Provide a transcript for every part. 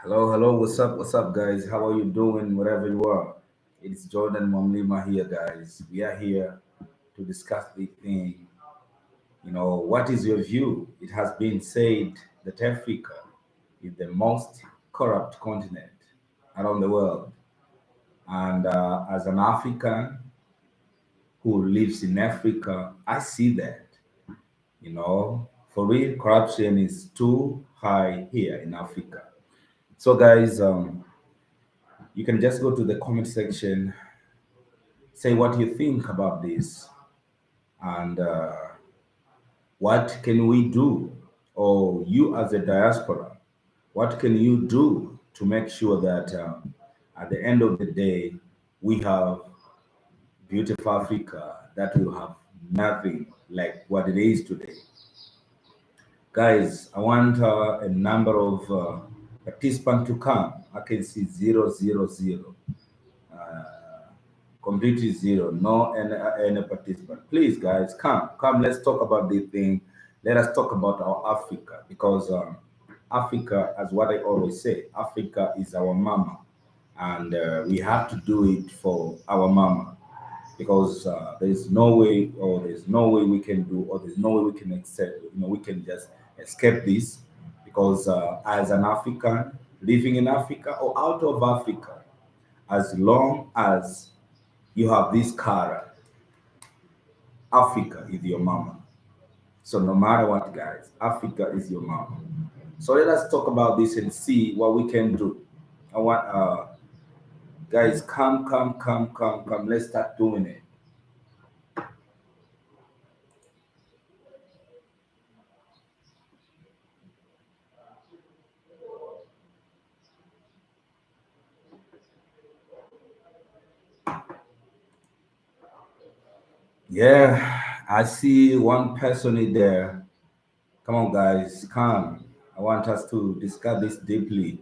Hello, hello, what's up, guys? How are you doing, wherever you are? It's Jordan Mwamlima here, guys. We are here to discuss the thing. What is your view? It has been said that Africa is the most corrupt continent around the world. And as an African who lives in Africa, I see that. For real, corruption is too high here in Africa. So, guys, you can just go to the comment section, say what you think about this, and what can we do, or you as a diaspora, what can you do to make sure that at the end of the day we have beautiful Africa that will have nothing like what it is today. Guys, I want a number of participants to come. I can see 000. Completely zero, no any participant. Please, guys, come. Let's talk about this thing. Let us talk about our Africa because Africa, as what I always say, Africa is our mama, and we have to do it for our mama because there's no way we can do, or there's no way we can accept. We can just escape this because as an African living in Africa or out of Africa, as long as you have this cara. Africa is your mama. So no matter what, guys, Africa is your mama. So let us talk about this and see what we can do. I want guys, come. Let's start doing it. Yeah, I see one person in there. Come on, guys, come. I want us to discuss this deeply.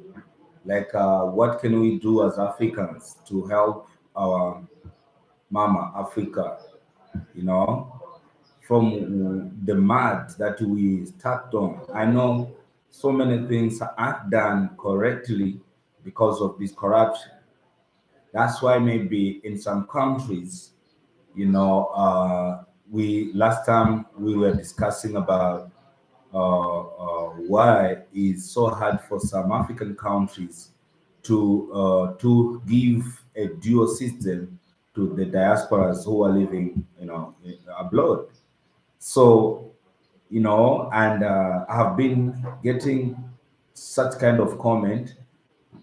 Like, what can we do as Africans to help our mama Africa? You know, from the mud that we start on. I know so many things aren't done correctly because of this corruption. That's why maybe in some countries, we last time we were discussing about why it's so hard for some African countries to give a dual system to the diasporas who are living, abroad. So, and I have been getting such kind of comment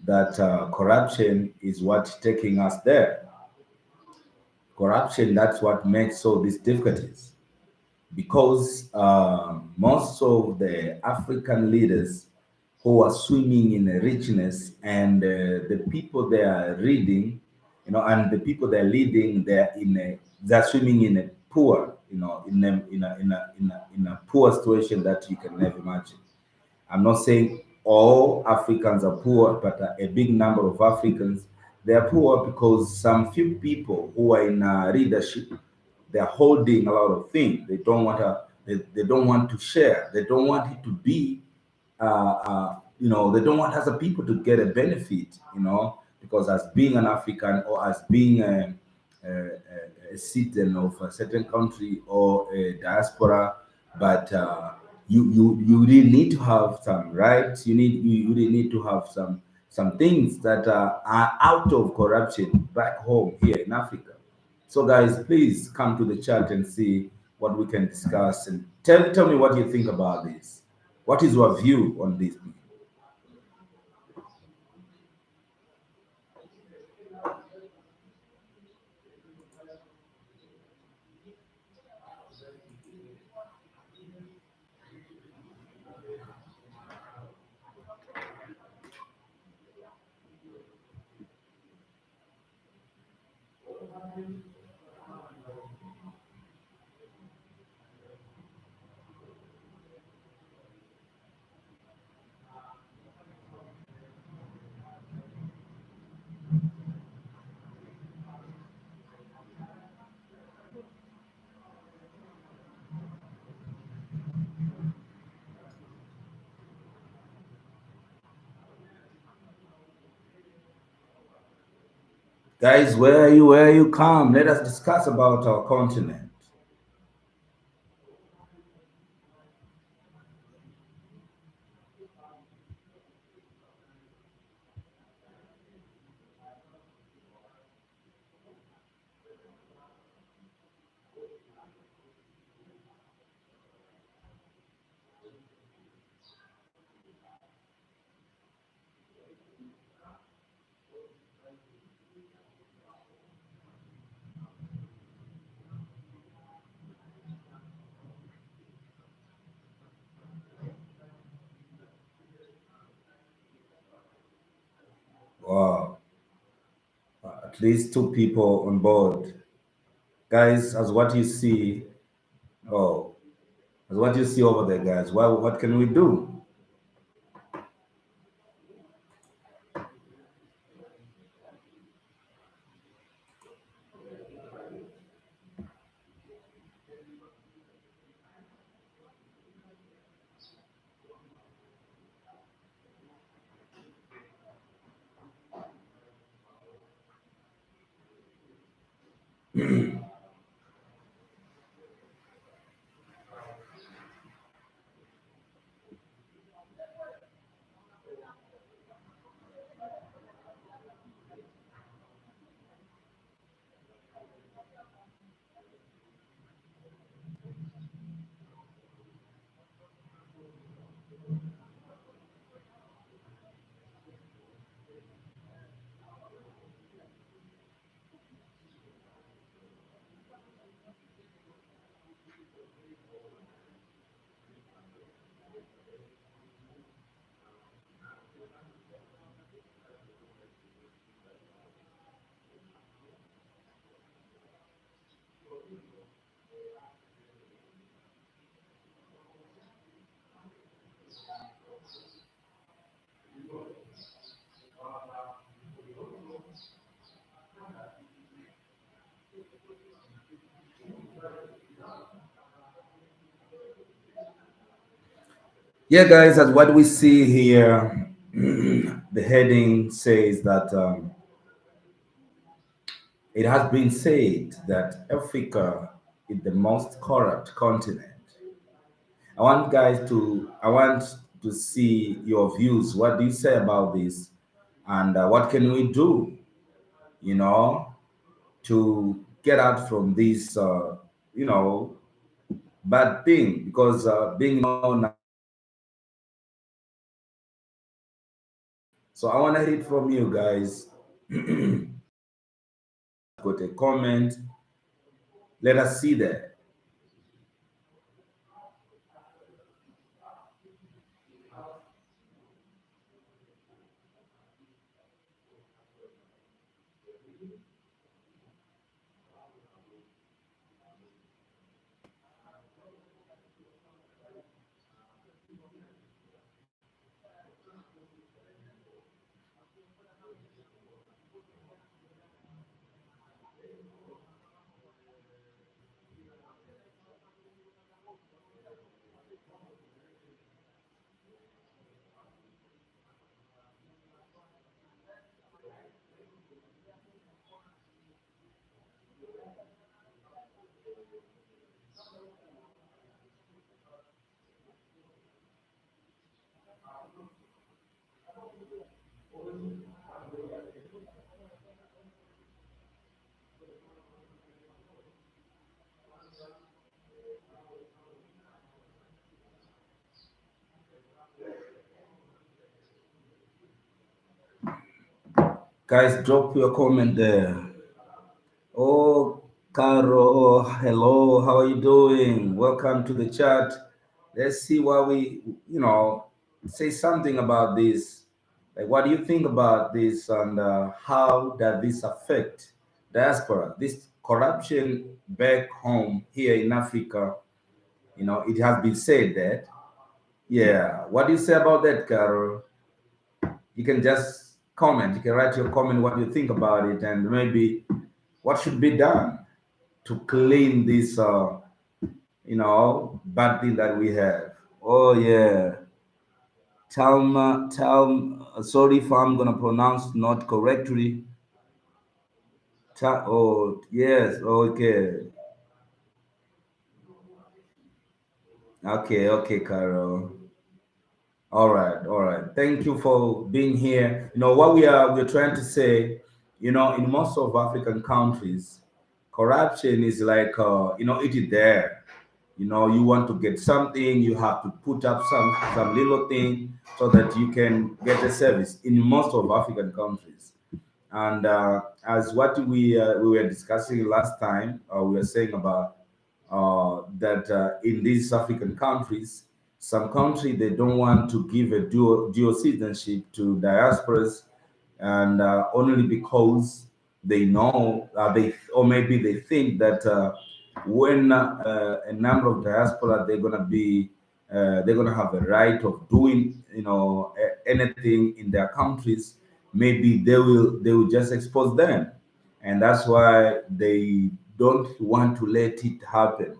that corruption is what taking us there. Corruption, that's what makes all these difficulties. Because most of the African leaders who are swimming in a richness, and the people they are reading, and the people they're leading, they're swimming in a poor, in a poor situation that you can never imagine. I'm not saying all Africans are poor, but a big number of Africans, they are poor because some few people who are in leadership, they're holding a lot of things. They don't want to share. They don't want it to be they don't want other people to get a benefit, because as being an African, or as being a citizen of a certain country or a diaspora, but you really need to have some rights. You really need to have some things that are out of corruption back home here in Africa. So guys, please come to the chat and see what we can discuss, and tell me what you think about this. What is your view on this? Guys, where you come? Let us discuss about our continent. Wow, at least two people on board. Guys, as what you see, oh, as what you see over there, guys. Well, what can we do? Yeah, guys, as what we see here, the heading says that it has been said that Africa is the most corrupt continent. I want to see your views. What do you say about this? And what can we do, you know, to get out from this, bad thing? Because being known. So I want to hear it from you guys. Got a comment. Let us see that. Guys, drop your comment there. Oh, Caro, hello, how are you doing? Welcome to the chat. Let's see what say something about this. Like, what do you think about this, and how does this affect diaspora? This corruption back home here in Africa, it has been said that. Yeah, what do you say about that, Caro? You can just comment. You can write your comment what you think about it, and maybe what should be done to clean this bad thing that we have. Oh yeah. Sorry if I'm gonna pronounce not correctly. Oh, yes. Okay. Okay, Carol. All right, all right. Thank you for being here. You know what we're trying to say. You know, in most of African countries, corruption is like it is there. You know, you want to get something, you have to put up some little thing so that you can get a service in most of African countries. And as what we were discussing last time, we were saying about that in these African countries, some country they don't want to give a dual citizenship to diasporas, and only because they know they or maybe they think that when a number of diaspora they're gonna have a right of doing anything in their countries, maybe they will just expose them, and that's why they don't want to let it happen.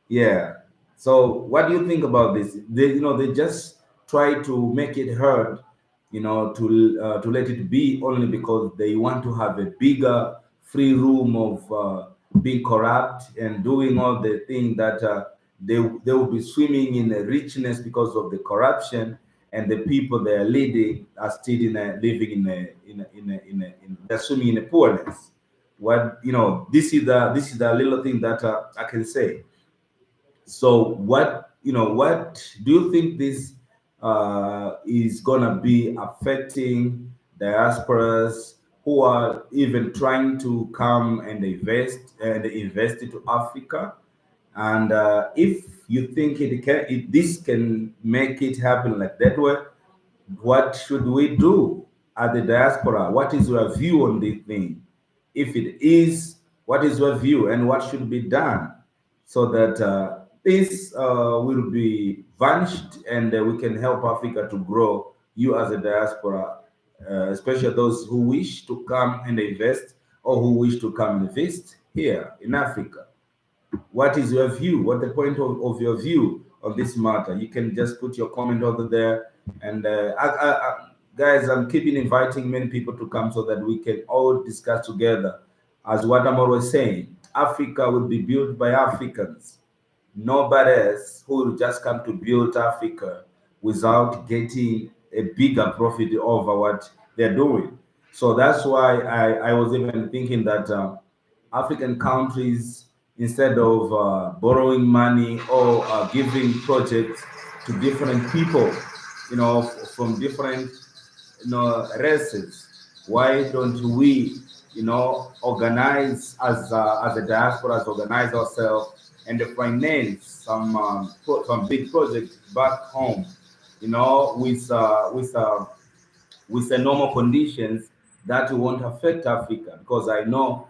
Yeah. So what do you think about this? They just try to make it hard, to let it be only because they want to have a bigger free room of being corrupt and doing all the things that they will be swimming in a richness because of the corruption, and the people they are leading are still living they're swimming in a poorness. This is the little thing that I can say. So what do you think this is gonna be affecting diasporas who are even trying to come and invest into Africa? And if you think this can make it happen like that way, what should we do at the diaspora? What is your view on this thing? If it is, what is your view and what should be done so that this will be vanished, and we can help Africa to grow? You as a diaspora, especially those who wish to come and invest or who wish to come invest here in Africa. What is your view? What the point of your view on this matter? You can just put your comment over there. And guys, I'm keeping inviting many people to come so that we can all discuss together. As what I'm always saying, Africa will be built by Africans. Nobody else who will just come to build Africa without getting a bigger profit over what they're doing. So that's why I was even thinking that African countries, instead of borrowing money or giving projects to different people, from different races, why don't we organize as a diasporas, organize ourselves and finance some big projects back home, with the normal conditions that won't affect Africa, because I know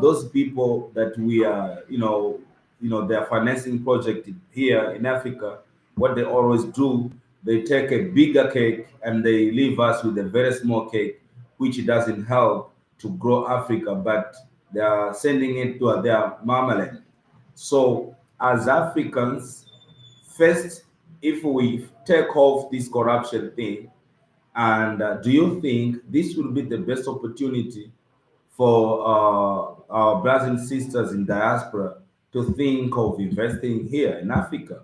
those people that we are, they're financing project here in Africa. What they always do, they take a bigger cake and they leave us with a very small cake, which doesn't help to grow Africa, but they are sending it to their mamaland. So as Africans, first, if we take off this corruption thing, and do you think this will be the best opportunity for our brothers and sisters in diaspora to think of investing here in Africa?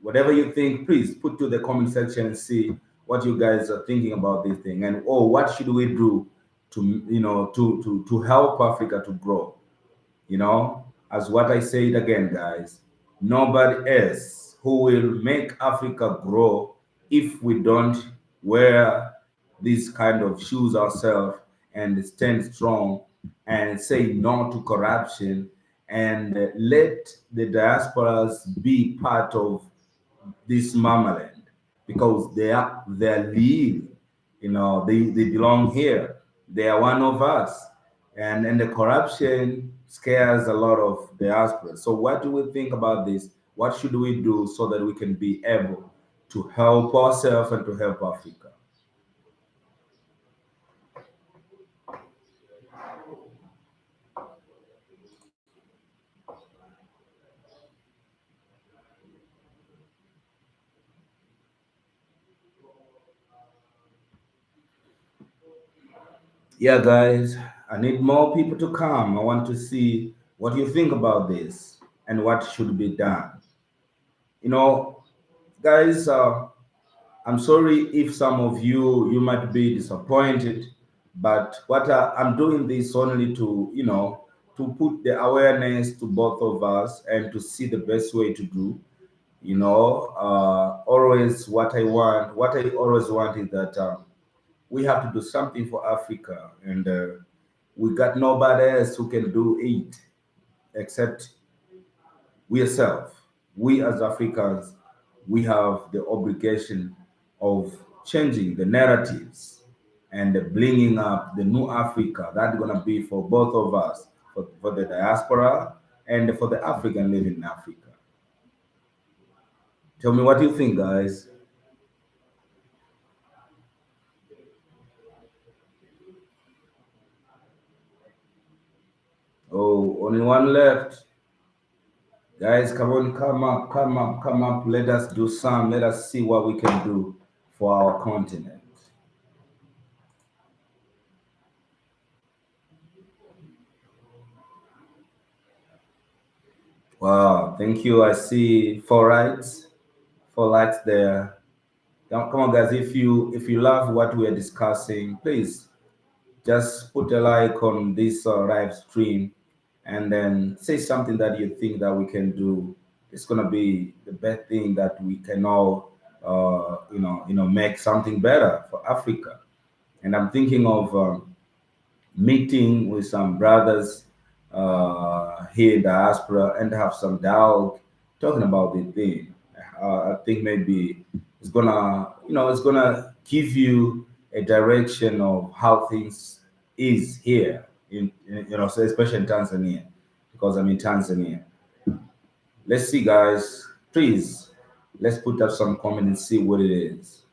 Whatever you think, please put to the comment section and see what you guys are thinking about this thing, and what should we do to to help Africa to grow. As what I said again, guys, nobody else who will make Africa grow if we don't wear these kind of shoes ourselves and stand strong and say no to corruption, and let the diasporas be part of this mamaland, because they're lean, they belong here. They are one of us, and the corruption scares a lot of diaspora. So what do we think about this? What should we do so that we can be able to help ourselves and to help Africa? Yeah, guys. I need more people to come. I want to see what you think about this and what should be done. You know, guys, I'm sorry if some of you might be disappointed, but I'm doing this only to to put the awareness to both of us and to see the best way to do. Always what I always want is that we have to do something for Africa, and we got nobody else who can do it except we ourselves. We as Africans, we have the obligation of changing the narratives and bringing up the new Africa that's gonna be for both of us, for the diaspora and for the African living in Africa. Tell me what you think, guys. Oh, only one left. Guys, come on, come up, come up, come up. Let us do some. Let us see what we can do for our continent. Wow, thank you. I see four likes there. Come on, guys. If you love what we are discussing, please just put a like on this live stream, and then say something that you think that we can do. It's gonna be the best thing that we can all, make something better for Africa. And I'm thinking of meeting with some brothers here in diaspora and have some dialogue talking about the thing. I think maybe it's gonna give you a direction of how things is here so especially in Tanzania, because I'm in Tanzania. Let's see, guys. Please, let's put up some comment and see what it is.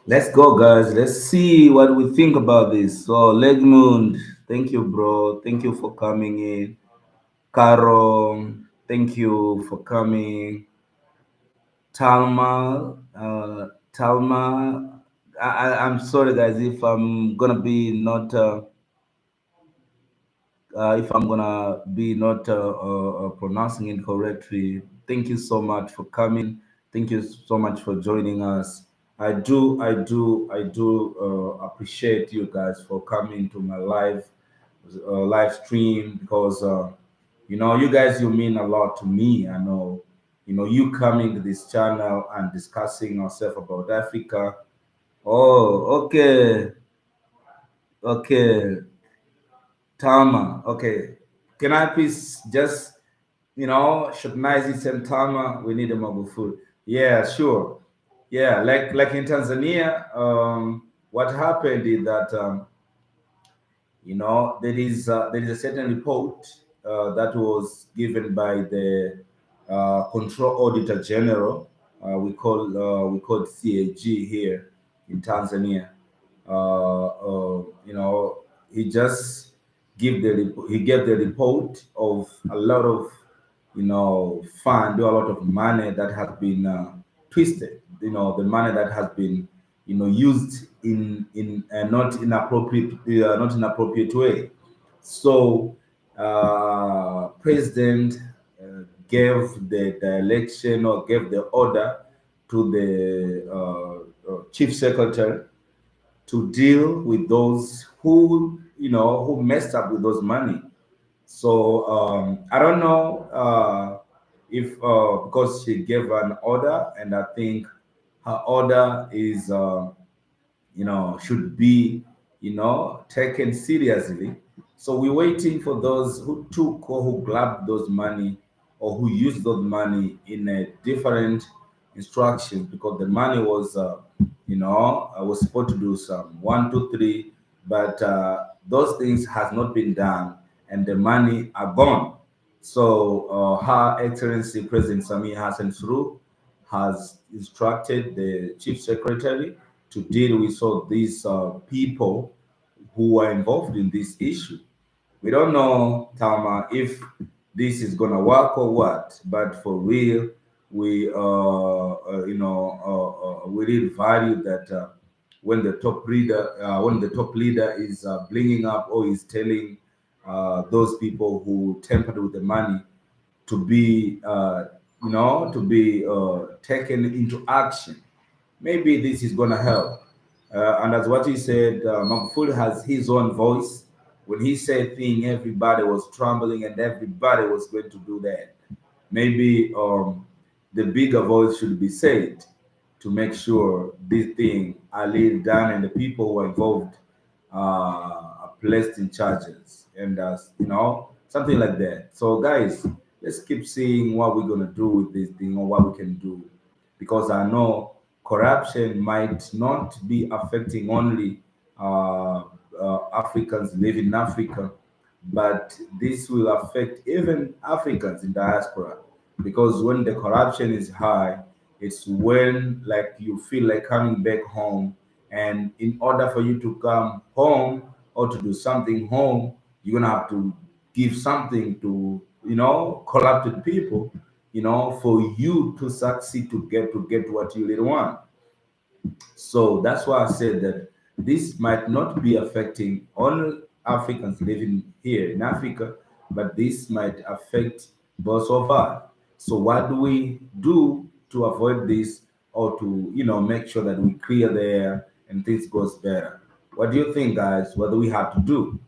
Let's go, guys. Let's see what we think about this. So, Legmund, thank you, bro. Thank you for coming in. Caro, thank you for coming. Talma. I'm sorry, guys, if I'm gonna be not if I'm gonna be not pronouncing it correctly. Thank you so much for coming. Thank you so much for joining us. I do appreciate you guys for coming to my live stream, because you guys, you mean a lot to me. I know, you coming to this channel and discussing ourselves about Africa. Oh, okay, okay. Tama. Okay. Can I please just, Shuknize and Tama? We need a mobile food. Yeah, sure. Yeah, like in Tanzania, what happened is that there is a certain report that was given by the Control Auditor General. We call CAG here in Tanzania. He just he gave the report of a lot of fund, do a lot of money that has been twisted. The money that has been, used in not inappropriate way. So, president gave the election or gave the order to the chief secretary to deal with those who messed up with those money. So I don't know if because she gave an order, and I think her order is should be, taken seriously. So we're waiting for those who took or who grabbed those money or who used those money in a different instructions, because the money was, I was supposed to do some one, two, three, but those things has not been done, and the money are gone. So Her Excellency President Sami Hassan Suru has instructed the chief secretary to deal with all these people who are involved in this issue. We don't know, Tama, if this is gonna work or what, but for real, we really value that when the top leader is bringing up or is telling those people who tampered with the money to be, taken into action. Maybe this is going to help. And as what he said, Magufuli has his own voice. When he said thing, everybody was trembling and everybody was going to do that. Maybe the bigger voice should be said to make sure this thing are laid down and the people who are involved are placed in charges, and something like that. So guys, let's keep seeing what we're gonna do with this thing or what we can do, because I know corruption might not be affecting only Africans living in Africa, but this will affect even Africans in diaspora, because when the corruption is high, it's when like you feel like coming back home, and in order for you to come home or to do something home, you're gonna have to give something to corrupted people, for you to succeed to get what you really want. So that's why I said that this might not be affecting only Africans living here in Africa, but this might affect both of us. So what do we do to avoid this, or to make sure that we clear the air and things goes better? What do you think, guys? What do we have to do?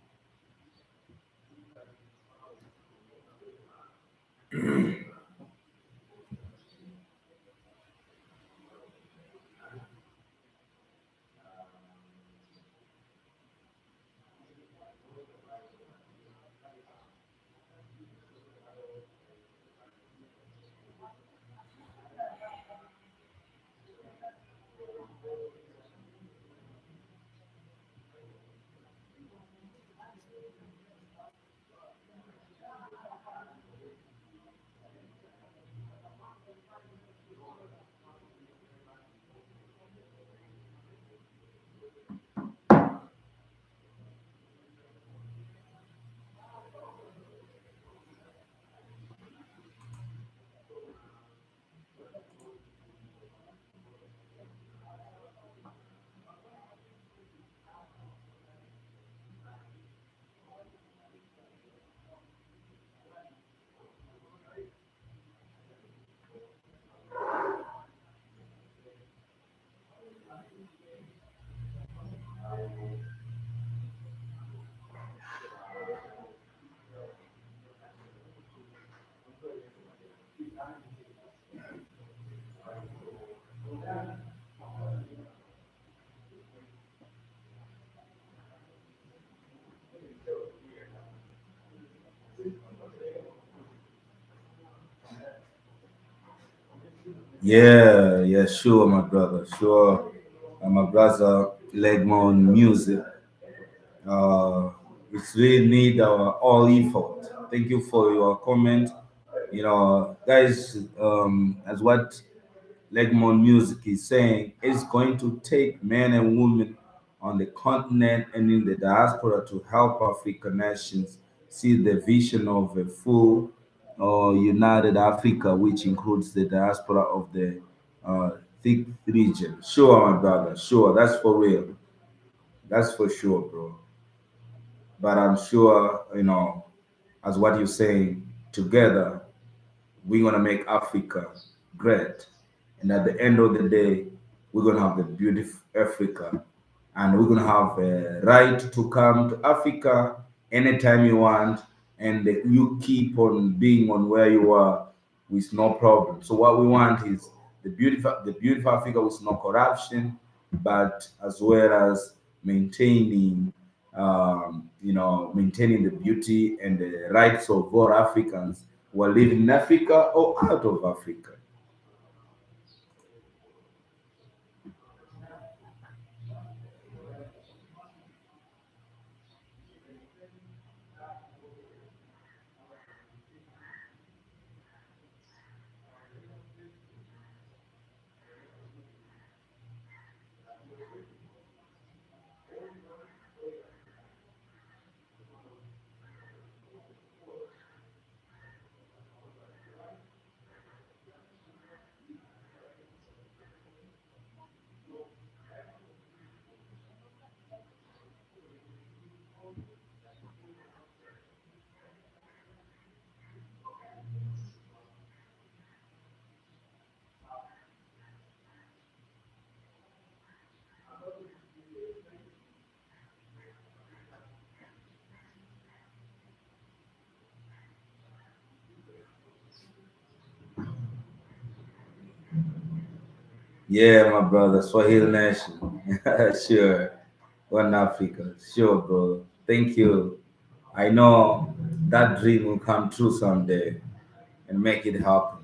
Yeah, yeah, sure, my brother, sure. My brother, Legmon Music. Uh, it's really need our all effort. Thank you for your comment. Guys, as what Legmon Music is saying, it's going to take men and women on the continent and in the diaspora to help African nations see the vision of a full, or United Africa, which includes the diaspora of the thick region. Sure, my brother. Sure, that's for real. That's for sure, bro. But I'm sure, as what you're saying, together we're gonna make Africa great. And at the end of the day, we're gonna have the beautiful Africa, and we're gonna have a right to come to Africa anytime you want, and you keep on being on where you are with no problem. So what we want is the beautiful Africa with no corruption, but as well as maintaining maintaining the beauty and the rights of all Africans who are living in Africa or out of Africa. Yeah, my brother, Swahili Nation. Sure. One Africa. Sure, bro. Thank you. I know that dream will come true someday and make it happen.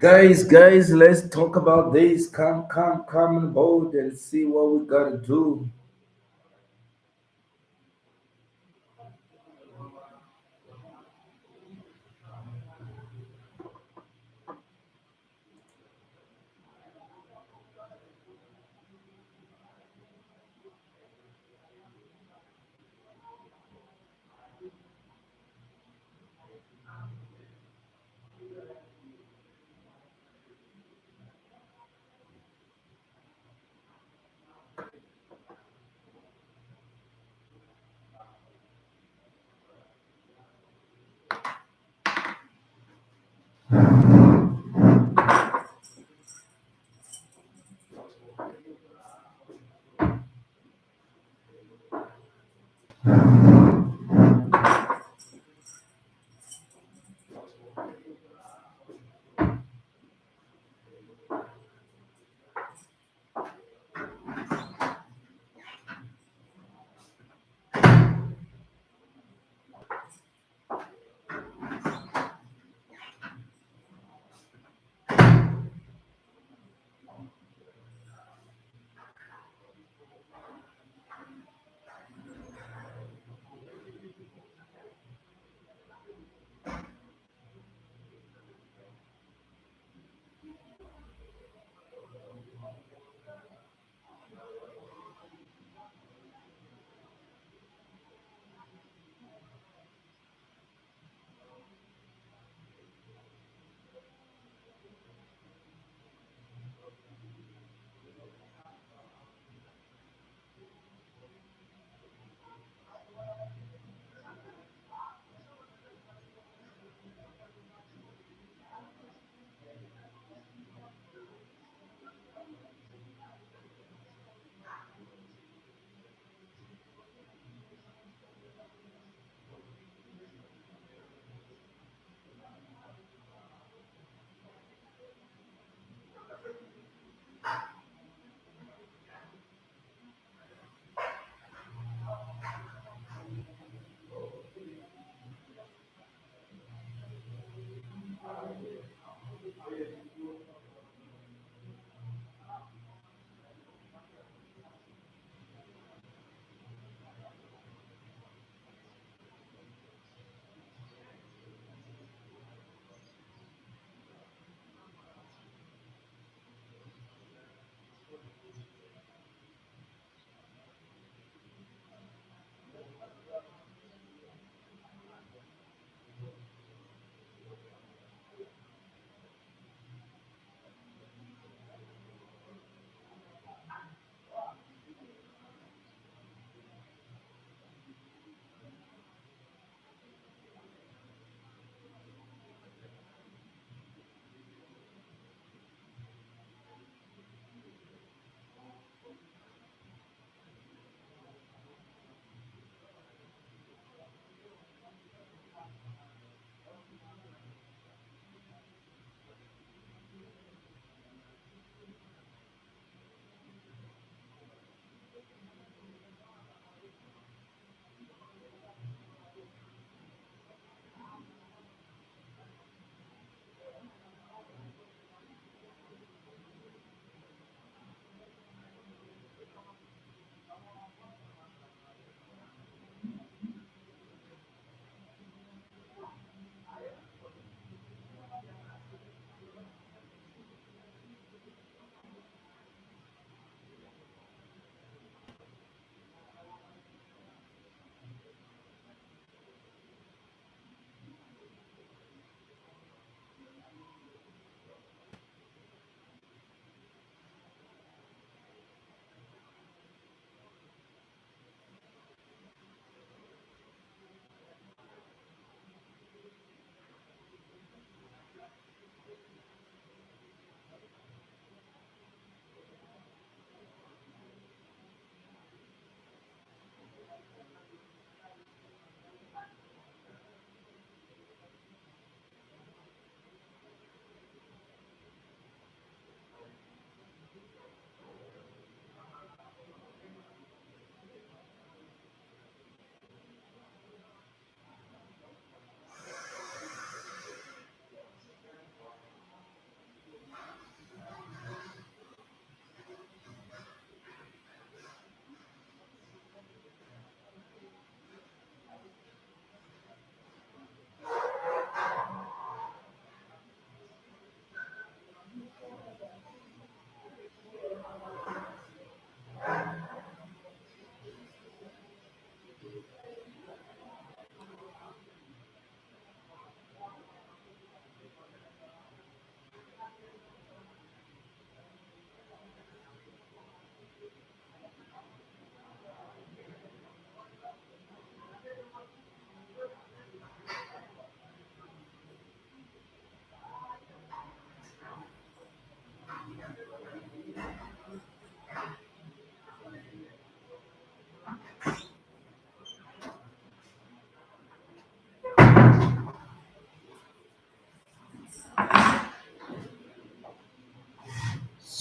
Guys, let's talk about this. Come on board and see what we gotta do.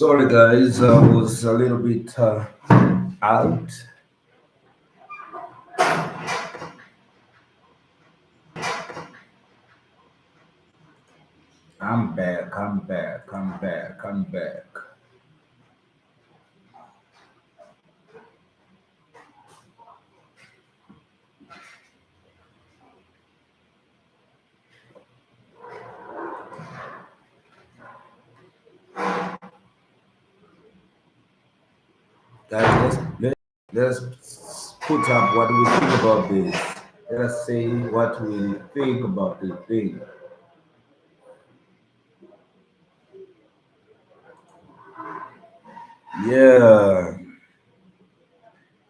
Sorry, guys, I was a little bit out. I'm back. I'm back. I'm back. I'm back. Guys, let's put up what we think about this. Let us say what we think about the thing. Yeah,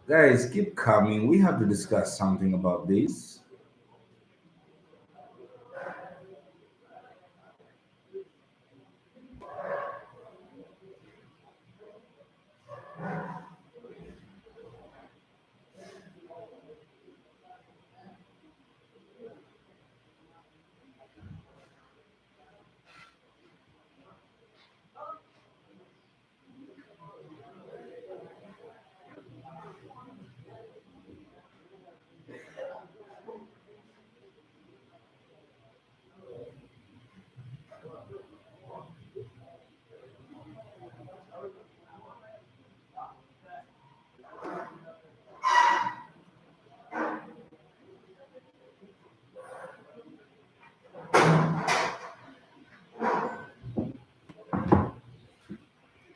guys, keep coming. We have to discuss something about this.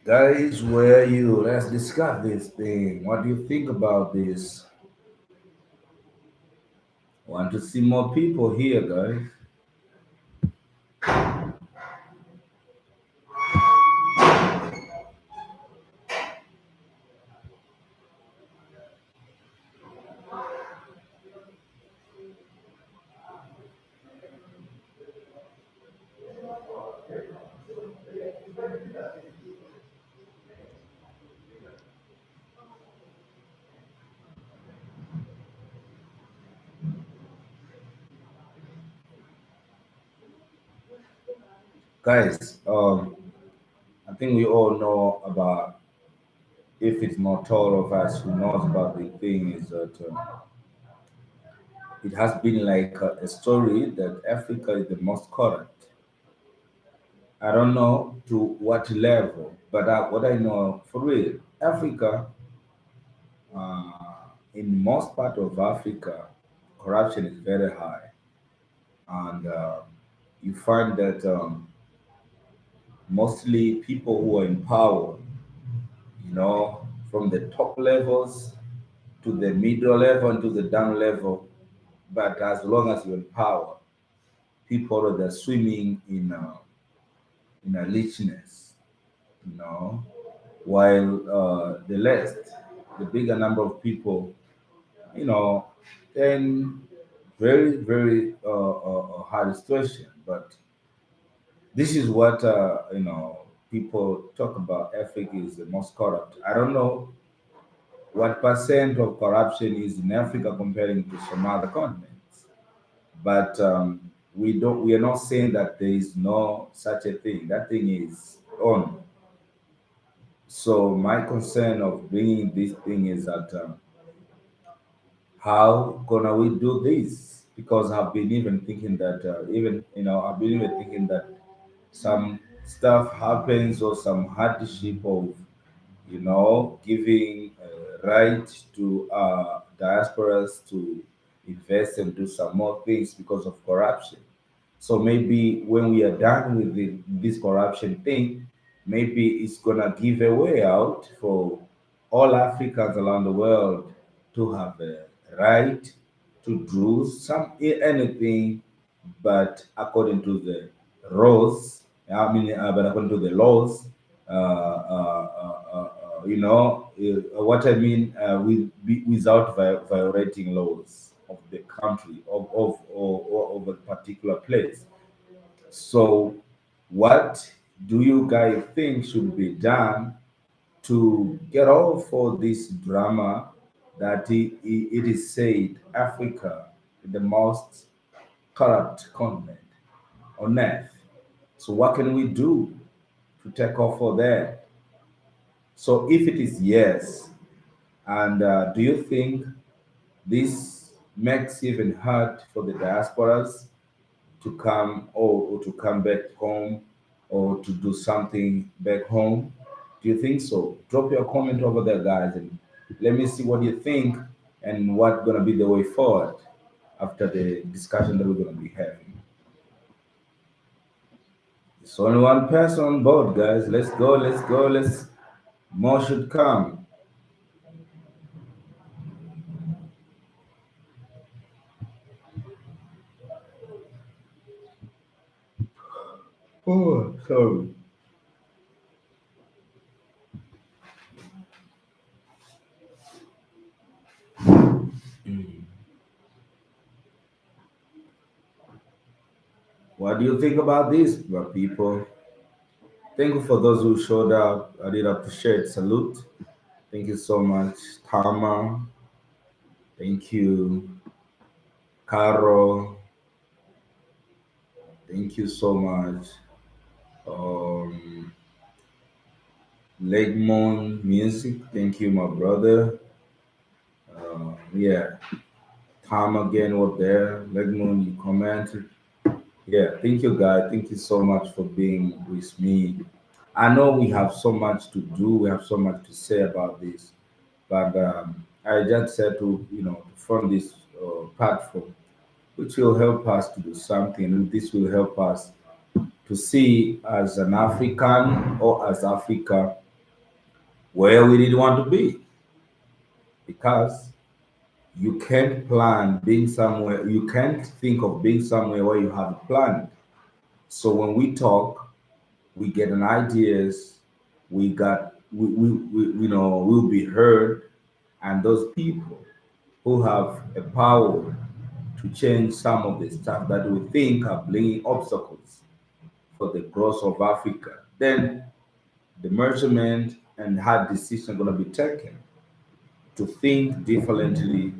Guys, where are you? Let's discuss this thing. What do you think about this? Want to see more people here, guys. Guys, I think we all know about, if it's not all of us who knows about the thing, is that it has been like a story that Africa is the most corrupt. I don't know to what level, but what I know for real, Africa, in most part of Africa, corruption is very high, and you find that mostly people who are in power, from the top levels to the middle level and to the down level. But as long as you're in power, people that are swimming in a richness, you know, while the rest, the bigger number of people, you know, in very, very hard situation. But this is what, people talk about. Africa is the most corrupt. I don't know what percent of corruption is in Africa comparing to some other continents. But we are not saying that there is no such a thing. That thing is on. So my concern of bringing this thing is that how gonna we do this? Because I've been even thinking that I've been even thinking that some stuff happens or some hardship of giving right to diasporas to invest and do some more things because of corruption. So maybe when we are done with this corruption thing, maybe it's gonna give a way out for all Africans around the world to have a right to do anything, but according to the rules. But according to the laws, what I mean, without violating laws of the country of a particular place. So, what do you guys think should be done to get off for this drama that it is said Africa is the most corrupt continent on earth? So, what can we do to take off for that? So if it is yes, and do you think this makes even hard for the diasporas to come or to come back home or to do something back home? Do you think so? Drop your comment over there, guys, and let me see what you think and what's gonna be the way forward after the discussion that we're gonna be having. It's only one person on board, guys. Let's go, let's go, let's more should come. Oh, sorry. What do you think about this, my people? Thank you for those who showed up. I did appreciate. Salute. Thank you so much, Tama. Thank you, Caro. Thank you so much. Um, Lake Moon Music. Thank you, my brother. Yeah, Tom again was there. Lake Moon, you commented. Yeah, thank you, guys. Thank you so much for being with me. I know we have so much to do. We have so much to say about this, but I just said to to fund this platform, which will help us to do something, and this will help us to see as an African or as Africa where we did want to be, because you can't plan being somewhere. You can't think of being somewhere where you haven't planned. So when we talk, we get an ideas, we we'll be heard, and those people who have a power to change some of the stuff that we think are bringing obstacles for the growth of Africa, then the measurement and hard decision are going to be taken to think differently,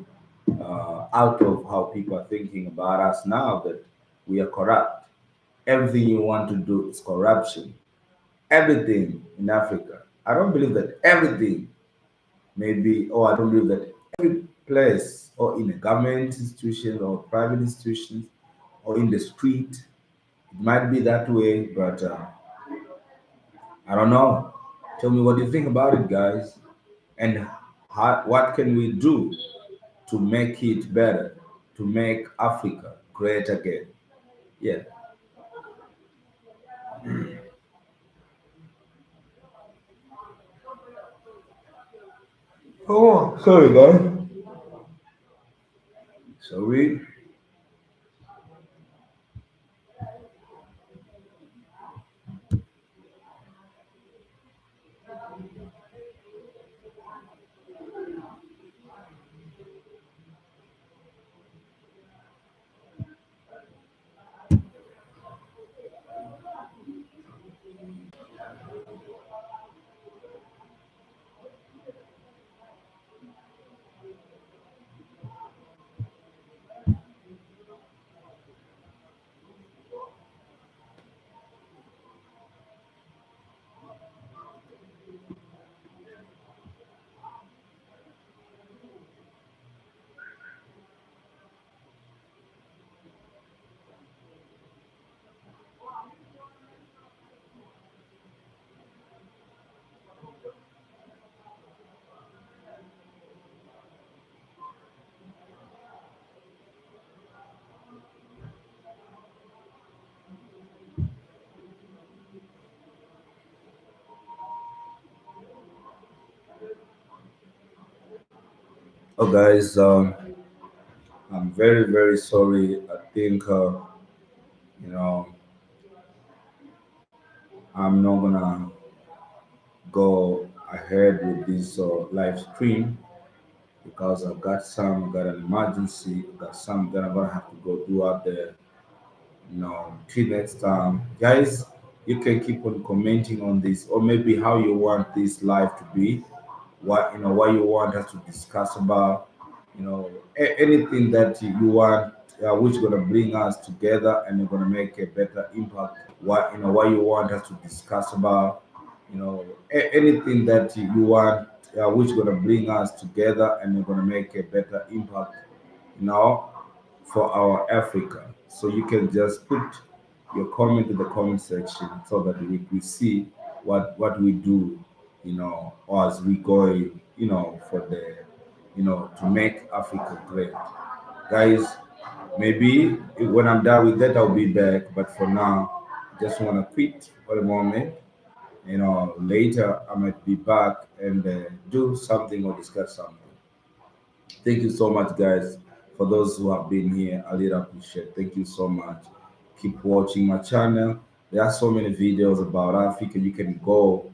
out of how people are thinking about us now that we are corrupt. Everything you want to do is corruption. Everything in Africa. I don't believe that everything maybe, or I don't believe that every place or in a government institution or private institutions or in the street, it might be that way, but I don't know. Tell me what you think about it, guys, and what can we do to make it better, to make Africa great again? Yeah. Oh, sorry, guys. Sorry. Oh, guys, I'm very, very sorry. I think, you know, I'm not gonna go ahead with this live stream because got an emergency, got some that I'm gonna have to go do out there. Till next time, guys, you can keep on commenting on this, or maybe how you want this live to be, what you want us to discuss about, anything that you want, which gonna bring us together and you're gonna make a better impact. What you want us to discuss about, anything that you want, which going to bring us together and we're going to make a better impact, you know, for our Africa. So you can just put your comment in the comment section so that we see what we do, as we go, for the, to make Africa great. Guys, maybe when I'm done with that, I'll be back. But for now, just want to quit for the moment. Later I might be back and do something or discuss something. Thank you so much, guys, for those who have been here. I really appreciate. Thank you so much. Keep watching my channel. There are so many videos about Africa. You can go,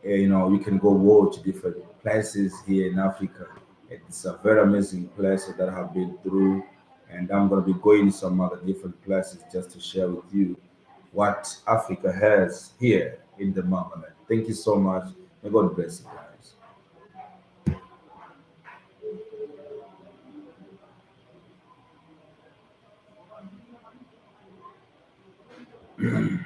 you can go watch different places here in Africa. It's a very amazing place that I have been through, and I'm gonna be going some other different places just to share with you what Africa has here in the motherland. Thank you so much. May God bless you guys.